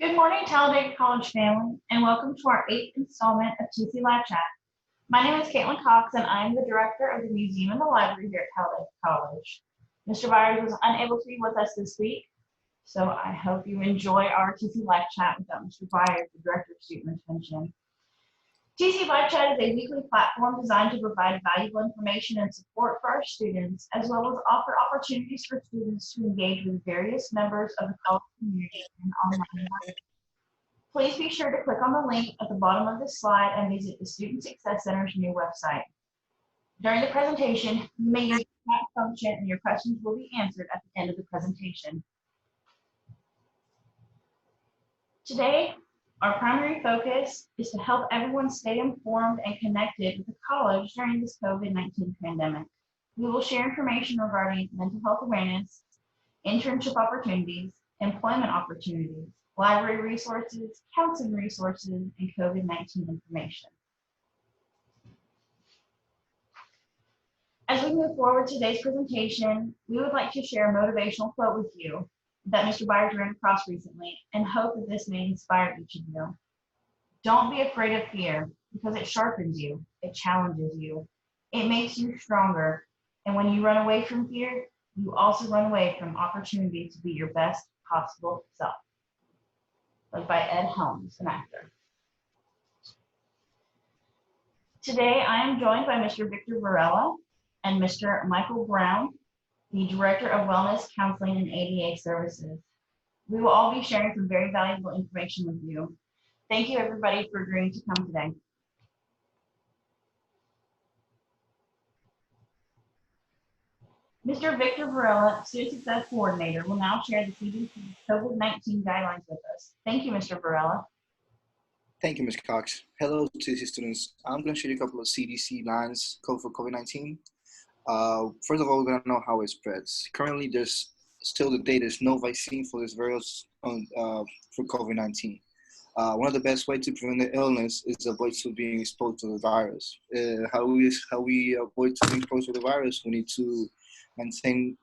Good morning, Talladega College family, and welcome to our 8th installment of TC Live Chat. My name is Caitlin Cox, and I am the director of the museum and the library here at Talladega College. Mr. Byers was unable to be with us this week, so I hope you enjoy our TC Live Chat without Mr. Byers, the director of student retention. TC Live Chat is a weekly platform designed to provide valuable information and support for our students, as well as offer opportunities for students to engage with various members of the college community and online. Please be sure to click on the link at the bottom of this slide and visit the Student Success Center's new website. During the presentation, you may use the chat function and your questions will be answered at the end of the presentation. Today, our primary focus is to help everyone stay informed and connected with the college during this COVID-19 pandemic. We will share information regarding mental health awareness, internship opportunities, employment opportunities, library resources, counseling resources, and COVID-19 information. As we move forward today's presentation, we would like to share a motivational quote with you that Mr. Byers ran across recently and hope that this may inspire each of you. Don't be afraid of fear because it sharpens you, it challenges you, it makes you stronger. And when you run away from fear, you also run away from opportunity to be your best possible self. Like by Ed Helms, an actor. Today, I am joined by Mr. Victor Varela and Mr. Michael Brown, the Director of Wellness, Counseling, and ADA Services. We will all be sharing some very valuable information with you. Thank you, everybody, for agreeing to come today. Mr. Victor Varela, Student Success Coordinator, will now share the CDC COVID-19 guidelines with us. Thank you, Mr. Varela. Thank you, Ms. Cox. Hello, TC students. I'm going to show you a couple of CDC lines code for COVID-19. First of all, we're going to know how it spreads. Currently, there's still the data, there's no vaccine for this virus for COVID-19. One of the best ways to prevent the illness is avoid to being exposed to the virus. How we avoid to being exposed to the virus? We need to maintain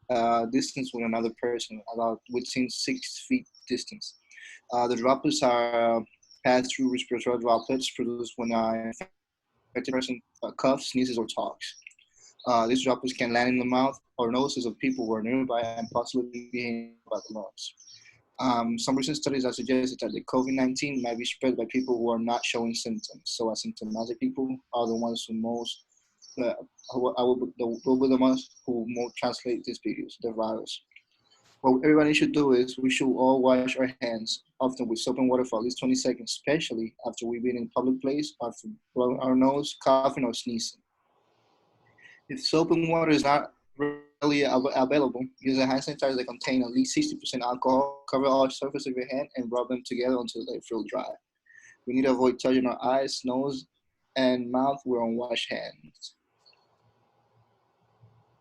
distance with another person, about within 6 feet distance. The droplets are passed through respiratory droplets produced when an infected person coughs, sneezes, or talks. These droplets can land in the mouth or noses of people who are nearby and possibly be injured by the lungs. Some recent studies have suggested that the COVID-19 might be spread by people who are not showing symptoms. So asymptomatic people are the ones who most will be the ones who most translate this virus. What everybody should do is we should all wash our hands often with soap and water for at least 20 seconds, especially after we've been in a public place, after blowing our nose, coughing, or sneezing. If soap and water is not readily available, use a hand sanitizer that contains at least 60% alcohol, cover all surface of your hand, and rub them together until they feel dry. We need to avoid touching our eyes, nose, and mouth with unwashed hands.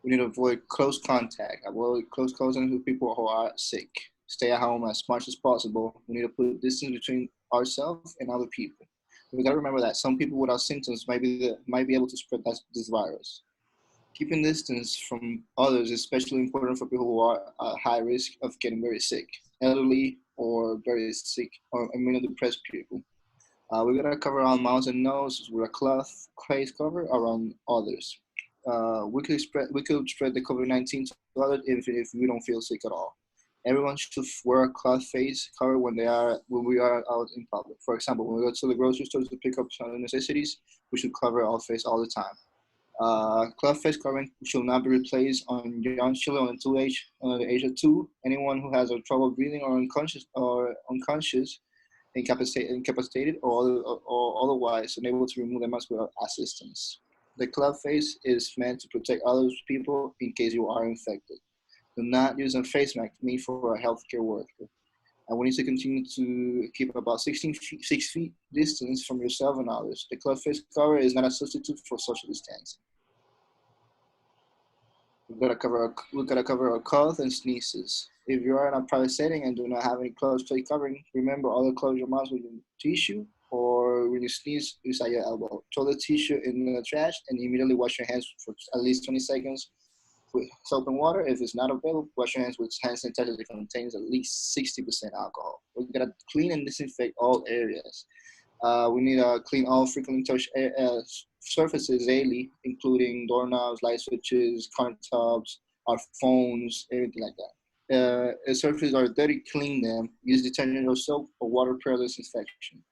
We need to avoid close contact, avoid close contact with people who are sick. Stay at home as much as possible. We need to put distance between ourselves and other people. We gotta remember that some people without symptoms might be able to spread this virus. Keeping distance from others is especially important for people who are at high risk of getting very sick, elderly or very sick or immunodepressed people. We gotta cover our mouths and nose with a cloth face cover around others. We could spread the COVID-19 to others if we don't feel sick at all. Everyone should wear a cloth face cover when we are out in public. For example, when we go to the grocery store to pick up some necessities, we should cover our face all the time. Cloth face covering should not be replaced on young children under the age of 2. Anyone who has trouble breathing or unconscious, incapacitated, or otherwise unable to remove the mask without assistance. The cloth face is meant to protect other people in case you are infected. Do not use a face mask made for a healthcare worker. And we need to continue to keep about 6 feet distance from yourself and others. The cloth face cover is not a substitute for social distancing. We've got to cover our cough and sneezes. If you are in a private setting and do not have any clothes face covering, remember always close your mouth with a tissue, or when you sneeze, use at your elbow. Throw the tissue in the trash and immediately wash your hands for at least 20 seconds with soap and water. If it's not available, wash your hands with hand sanitizer that contains at least 60% alcohol. We gotta clean and disinfect all areas. We need to clean all frequently touched surfaces daily, including doorknobs, light switches, countertops, our phones, everything like that. If surfaces are dirty, clean them. Use detergent or soap or water per disinfection.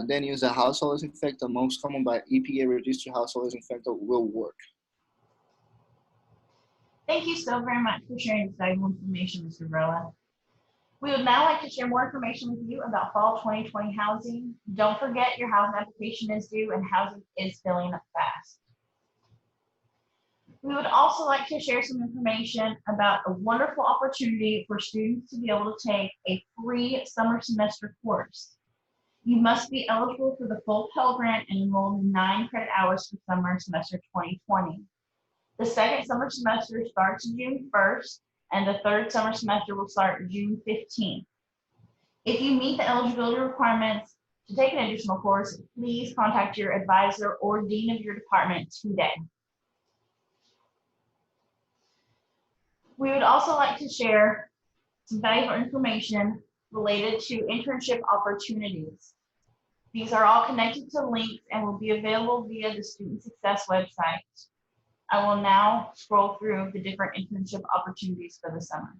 Then use a household disinfectant. Most common by EPA registered household disinfectant will work. Thank you so very much for sharing this valuable information, Mr. Varela. We would now like to share more information with you about fall 2020 housing. Don't forget your housing application is due and housing is filling up fast. We would also like to share some information about a wonderful opportunity for students to be able to take a free summer semester course. You must be eligible for the full Pell Grant and enroll in 9 credit hours for summer semester 2020. The second summer semester starts June 1st, and the third summer semester will start June 15th. If you meet the eligibility requirements to take an additional course, please contact your advisor or dean of your department today. We would also like to share some valuable information related to internship opportunities. These are all connected to links and will be available via the Student Success website. I will now scroll through the different internship opportunities for the summer.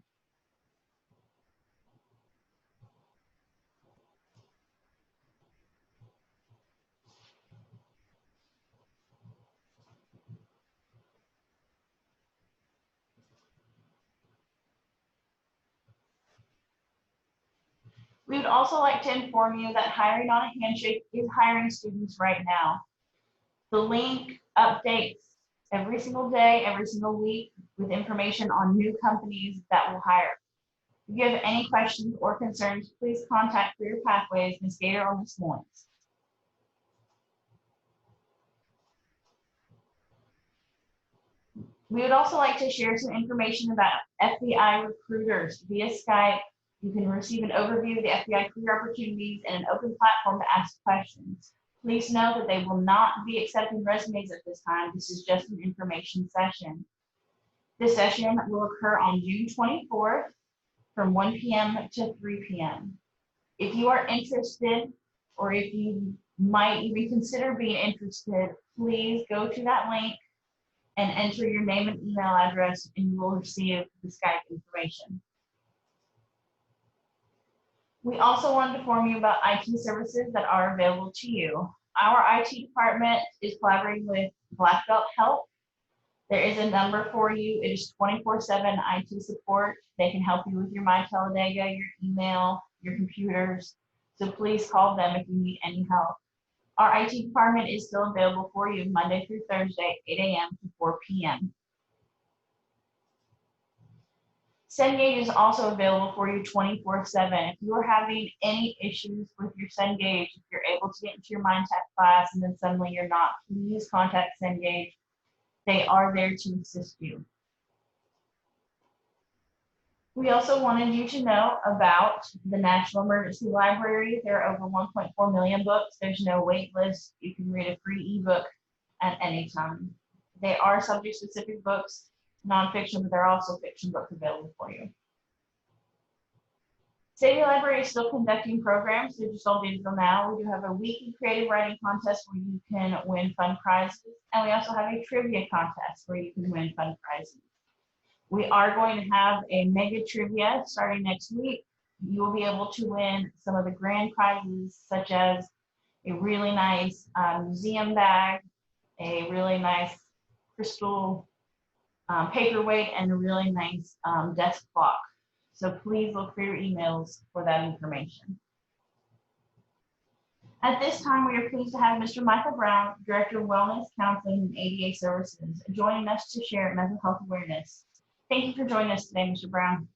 We would also like to inform you that Hiring on a Handshake is hiring students right now. The link updates every single day, every single week with information on new companies that will hire. If you have any questions or concerns, please contact Career Pathways, Ms. Gator or Ms. Lawrence. We would also like to share some information about FBI recruiters via Skype. You can receive an overview of the FBI career opportunities and an open platform to ask questions. Please know that they will not be accepting resumes at this time. This is just an information session. This session will occur on June 24th from 1 p.m. to 3 p.m. If you are interested, or if you might even consider being interested, please go to that link and enter your name and email address, and you will receive the Skype information. We also wanted to inform you about IT services that are available to you. Our IT department is collaborating with Black Belt Help. There is a number for you. It is 24/7 IT support. They can help you with your MyTalladega, your email, your computers. So please call them if you need any help. Our IT department is still available for you Monday through Thursday, 8 a.m. to 4 p.m. Cengage is also available for you 24/7. If you are having any issues with your Cengage, if you're able to get into your MindTech class and then suddenly you're not, please contact Cengage. They are there to assist you. We also wanted you to know about the National Emergency Library. There are over 1.4 million books. There's no wait list. You can read a free ebook at any time. They are subject-specific books, nonfiction, but there are also fiction books available for you. State Library is still conducting programs. They're just all digital now. We do have a weekly creative writing contest where you can win fun prizes. And we also have a trivia contest where you can win fun prizes. We are going to have a mega trivia starting next week. You will be able to win some of the grand prizes, such as a really nice museum bag, a really nice crystal paperweight, and a really nice desk clock. So please look for your emails for that information. At this time, we are pleased to have Mr. Michael Brown, Director of Wellness, Counseling, and ADA Services, joining us to share mental health awareness. Thank you for joining us today, Mr. Brown.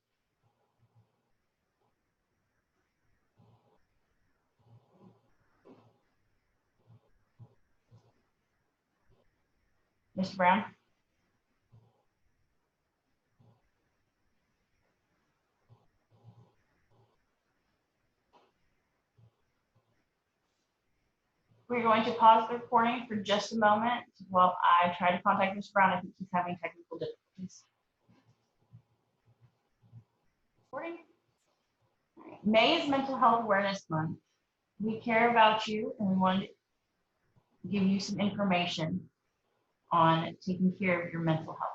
Mr. Brown? We're going to pause the recording for just a moment while I try to contact Mr. Brown. I think he's having technical difficulties. please. Recording. All right. May is Mental Health Awareness Month. We care about you and we want to give you some information on taking care of your mental health.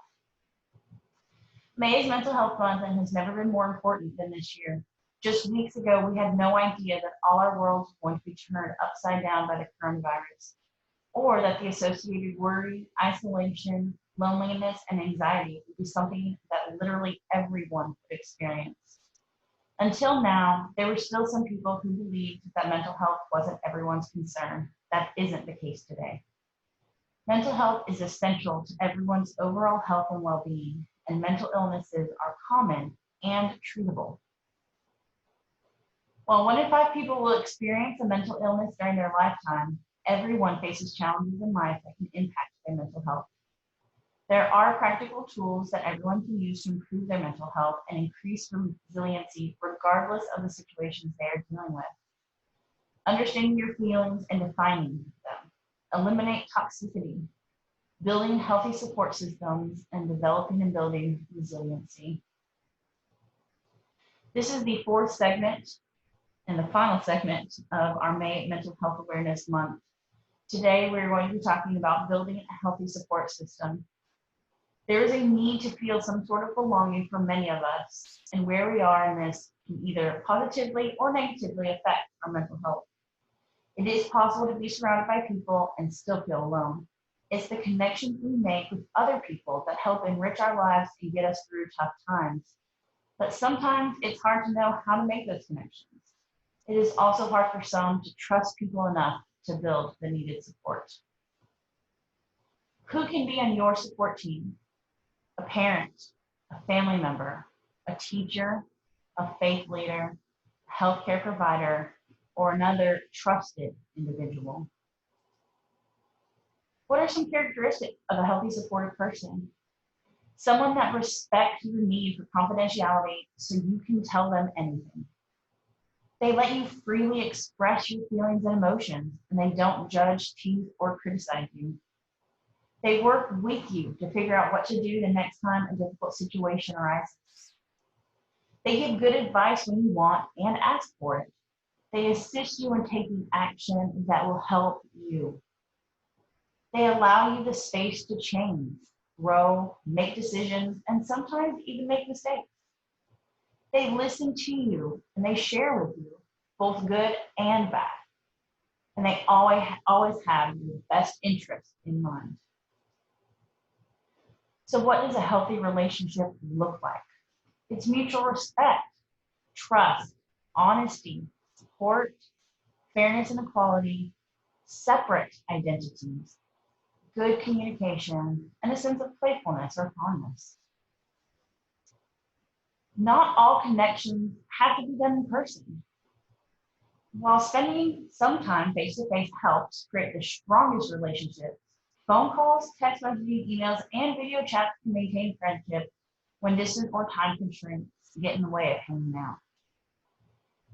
May is Mental Health Month and has never been more important than this year. Just weeks ago, we had no idea that all our worlds were going to be turned upside down by the coronavirus, or that the associated worry, isolation, loneliness, and anxiety would be something that literally everyone would experience. Until now, there were still some people who believed that mental health wasn't everyone's concern. That isn't the case today. Mental health is essential to everyone's overall health and well-being, and mental illnesses are common and treatable. While 1 in 5 people will experience a mental illness during their lifetime, everyone faces challenges in life that can impact their mental health. There are practical tools that everyone can use to improve their mental health and increase resiliency regardless of the situations they are dealing with. Understanding your feelings and defining them. Eliminate toxicity. Building healthy support systems and developing and building resiliency. This is the 4th segment and the final segment of our May Mental Health Awareness Month. Today, we're going to be talking about building a healthy support system. There is a need to feel some sort of belonging for many of us, and where we are in this can either positively or negatively affect our mental health. It is possible to be surrounded by people and still feel alone. It's the connections we make with other people that help enrich our lives and get us through tough times. But sometimes it's hard to know how to make those connections. It is also hard for some to trust people enough to build the needed support. Who can be on your support team? A parent, a family member, a teacher, a faith leader, a healthcare provider, or another trusted individual. What are some characteristics of a healthy supportive person? Someone that respects your need for confidentiality so you can tell them anything. They let you freely express your feelings and emotions, and they don't judge, tease, or criticize you. They work with you to figure out what to do the next time a difficult situation arises. They give good advice when you want and ask for it. They assist you in taking action that will help you. They allow you the space to change, grow, make decisions, and sometimes even make mistakes. They listen to you and they share with you, both good and bad. And they always have your best interest in mind. So what does a healthy relationship look like? It's mutual respect, trust, honesty, support, fairness and equality, separate identities, good communication, and a sense of playfulness or fondness. Not all connections have to be done in person. While spending some time face-to-face helps create the strongest relationships, phone calls, text messaging, emails, and video chats can maintain friendship when distance or time constraints get in the way of hanging out.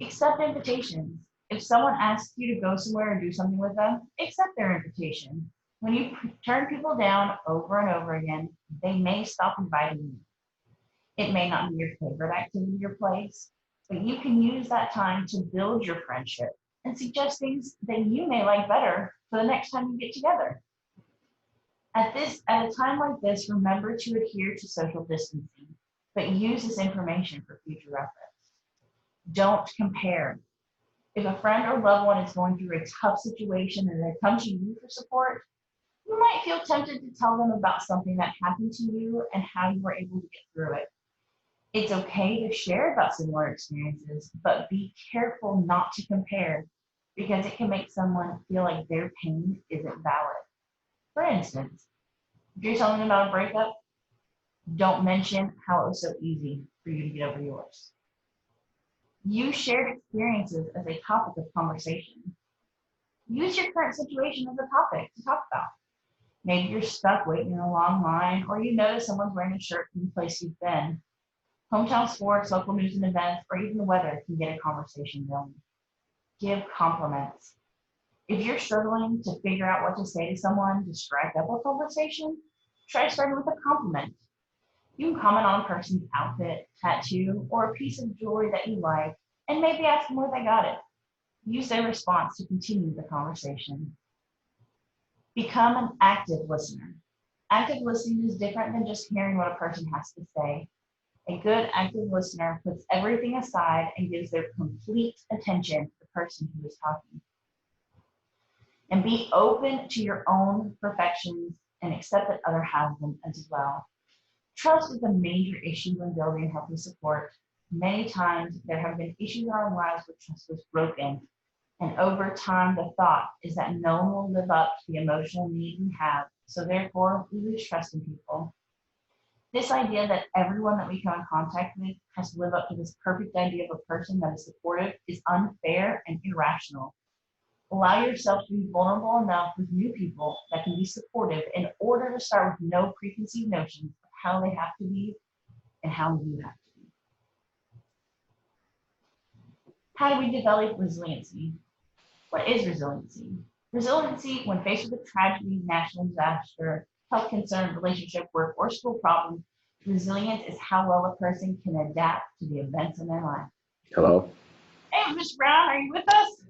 Accept invitations. If someone asks you to go somewhere and do something with them, accept their invitation. When you turn people down over and over again, they may stop inviting you. It may not be your favorite activity or place, but you can use that time to build your friendship and suggest things that you may like better for the next time you get together. At a time like this, remember to adhere to social distancing, but use this information for future reference. Don't compare. If a friend or loved one is going through a tough situation and they come to you for support, you might feel tempted to tell them about something that happened to you and how you were able to get through it. It's okay to share about similar experiences, but be careful not to compare because it can make someone feel like their pain isn't valid. For instance, if you're telling them about a breakup, don't mention how it was so easy for you to get over yours. Use shared experiences as a topic of conversation. Use your current situation as a topic to talk about. Maybe you're stuck waiting in a long line, or you notice someone's wearing a shirt from the place you've been. Hometown sports, local news and events, or even the weather can get a conversation going. Give compliments. If you're struggling to figure out what to say to someone to strike up a conversation, try starting with a compliment. You can comment on a person's outfit, tattoo, or a piece of jewelry that you like, and maybe ask them where they got it. Use their response to continue the conversation. Become an active listener. Active listening is different than just hearing what a person has to say. A good active listener puts everything aside and gives their complete attention to the person who is talking. And be open to your own perfections and accept that others have them as well. Trust is a major issue when building healthy support. Many times there have been issues in our lives where trust was broken. And over time, the thought is that no one will live up to the emotional need we have. So therefore, we lose trust in people. This idea that everyone that we come in contact with has to live up to this perfect idea of a person that is supportive is unfair and irrational. Allow yourself to be vulnerable enough with new people that can be supportive in order to start with no preconceived notions of how they have to be and how you have to be. How do we develop resiliency? What is resiliency? Resiliency, when faced with a tragedy, national disaster, health concern, relationship, work, or school problem, resilience is how well a person can adapt to the events in their life. Hello. Hey, Mr. Brown, are you with us?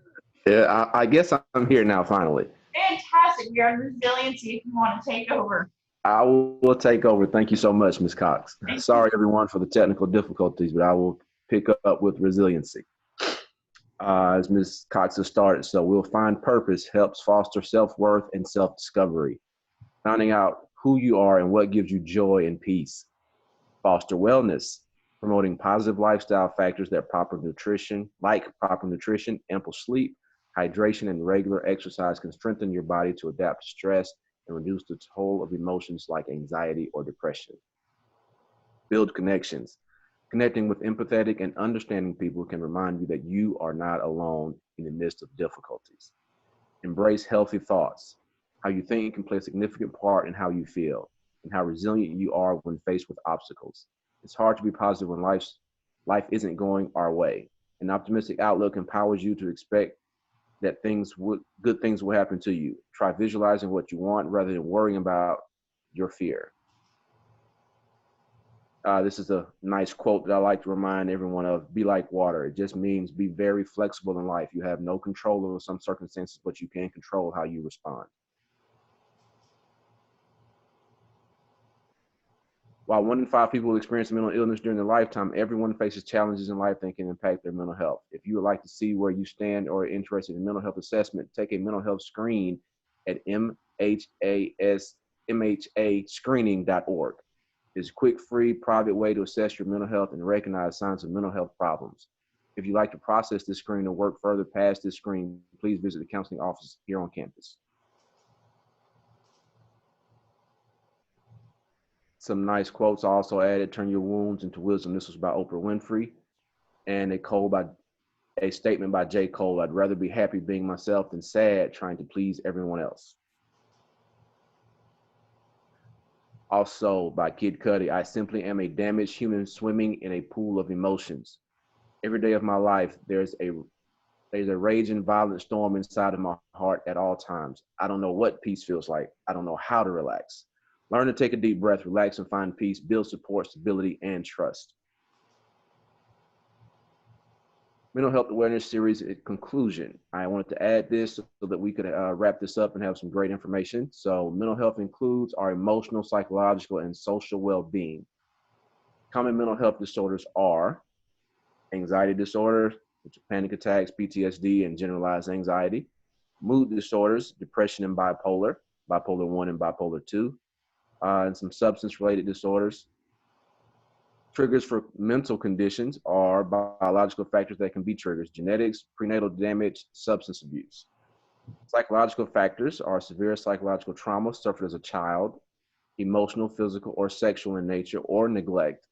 Yeah, I guess I'm here now, finally. Fantastic. We are on resiliency if you want to take over. I will take over. Thank you so much, Ms. Cox. Sorry, everyone, for the technical difficulties, but I will pick up with resiliency. As Ms. Cox has started, so we'll find purpose helps foster self-worth and self-discovery. Finding out who you are and what gives you joy and peace. Foster wellness, promoting positive lifestyle factors that proper nutrition, ample sleep, hydration, and regular exercise can strengthen your body to adapt to stress and reduce the toll of emotions like anxiety or depression. Build connections. Connecting with empathetic and understanding people can remind you that you are not alone in the midst of difficulties. Embrace healthy thoughts. How you think can play a significant part in how you feel and how resilient you are when faced with obstacles. It's hard to be positive when life isn't going our way. An optimistic outlook empowers you to expect that good things will happen to you. Try visualizing what you want rather than worrying about your fear. This is a nice quote that I like to remind everyone of. Be like water. It just means be very flexible in life. You have no control over some circumstances, but you can control how you respond. While 1 in 5 people will experience mental illness during their lifetime, everyone faces challenges in life that can impact their mental health. If you would like to see where you stand or are interested in mental health assessment, take a mental health screen at mhascreening.org. It's a quick, free, private way to assess your mental health and recognize signs of mental health problems. If you'd like to process this screen or work further past this screen, please visit the counseling office here on campus. Some nice quotes also added. Turn your wounds into wisdom. This was by Oprah Winfrey. And a statement by J. Cole. I'd rather be happy being myself than sad trying to please everyone else. Also by Kid Cudi. I simply am a damaged human swimming in a pool of emotions. Every day of my life, there's a raging violent storm inside of my heart at all times. I don't know what peace feels like. I don't know how to relax. Learn to take a deep breath, relax, and find peace. Build support, stability, and trust. Mental Health Awareness Series conclusion. I wanted to add this so that we could wrap this up and have some great information. So mental health includes our emotional, psychological, and social well-being. Common mental health disorders are anxiety disorder, which are panic attacks, PTSD, and generalized anxiety. Mood disorders, depression and bipolar 1 and bipolar 2. And some substance-related disorders. Triggers for mental conditions are biological factors that can be triggers: genetics, prenatal damage, substance abuse. Psychological factors are severe psychological trauma suffered as a child, emotional, physical, or sexual in nature, or neglect.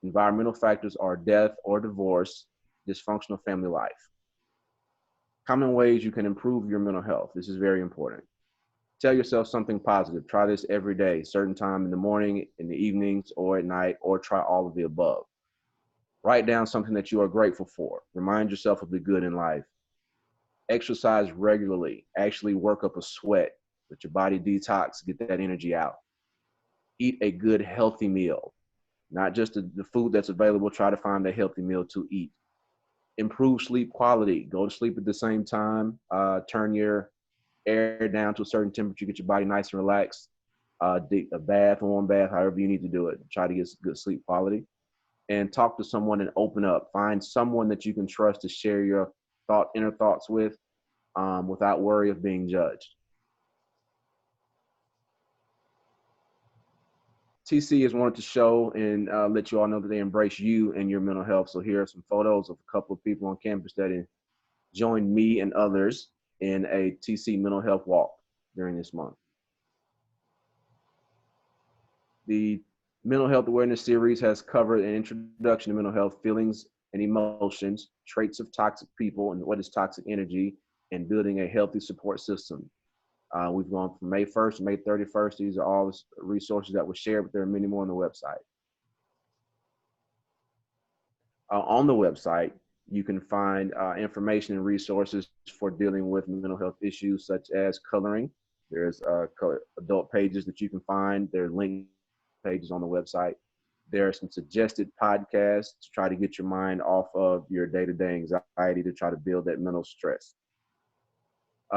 Environmental factors are death or divorce, dysfunctional family life. Common ways you can improve your mental health. This is very important. Tell yourself something positive. Try this every day, certain time in the morning, in the evenings, or at night, or try all of the above. Write down something that you are grateful for. Remind yourself of the good in life. Exercise regularly. Actually work up a sweat. Let your body detox, get that energy out. Eat a good, healthy meal. not just the food that's available. Try to find a healthy meal to eat. Improve sleep quality. Go to sleep at the same time. Turn your air down to a certain temperature. Get your body nice and relaxed. A bath, a warm bath, however you need to do it. Try to get good sleep quality. And talk to someone and open up. Find someone that you can trust to share your inner thoughts with without worry of being judged. TC has wanted to show and let you all know that they embrace you and your mental health. So here are some photos of a couple of people on campus that joined me and others in a TC mental health walk during this month. The Mental Health Awareness Series has covered an introduction to mental health, feelings and emotions, traits of toxic people and what is toxic energy, and building a healthy support system. We've gone from May 1st to May 31st. These are all the resources that were shared, but there are many more on the website. On the website, you can find information and resources for dealing with mental health issues such as coloring. There's adult pages that you can find. There are link pages on the website. There are some suggested podcasts to try to get your mind off of your day-to-day anxiety to try to build that mental stress.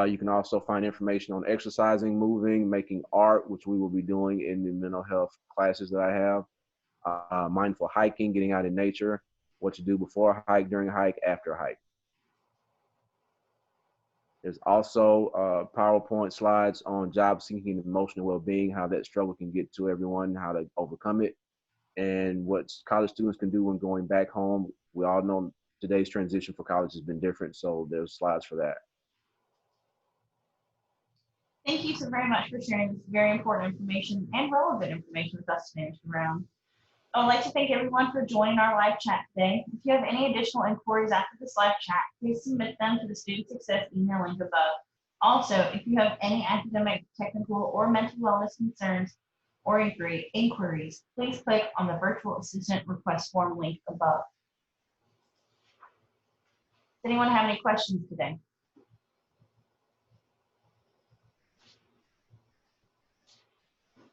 You can also find information on exercising, moving, making art, which we will be doing in the mental health classes that I have. Mindful hiking, getting out in nature, what to do before a hike, during a hike, after a hike. There's also PowerPoint slides on job seeking and emotional well-being, how that struggle can get to everyone, how to overcome it, and what college students can do when going back home. We all know today's transition for college has been different, so there's slides for that. Thank you so very much for sharing this very important information and relevant information with us today, Mr. Brown. I would like to thank everyone for joining our live chat today. If you have any additional inquiries after this live chat, please submit them to the Student Success email link above. Also, if you have any academic, technical, or mental wellness concerns or inquiries, please click on the virtual assistant request form link above. Does anyone have any questions today?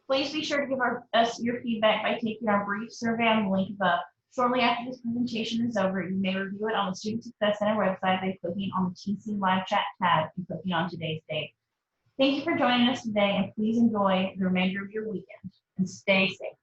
Please be sure to give us your feedback by taking our brief survey on the link above. Shortly after this presentation is over, you may review it on the Student Success Center website by clicking on the TC Live Chat tab and clicking on today's date. Thank you for joining us today, and please enjoy the remainder of your weekend and stay safe.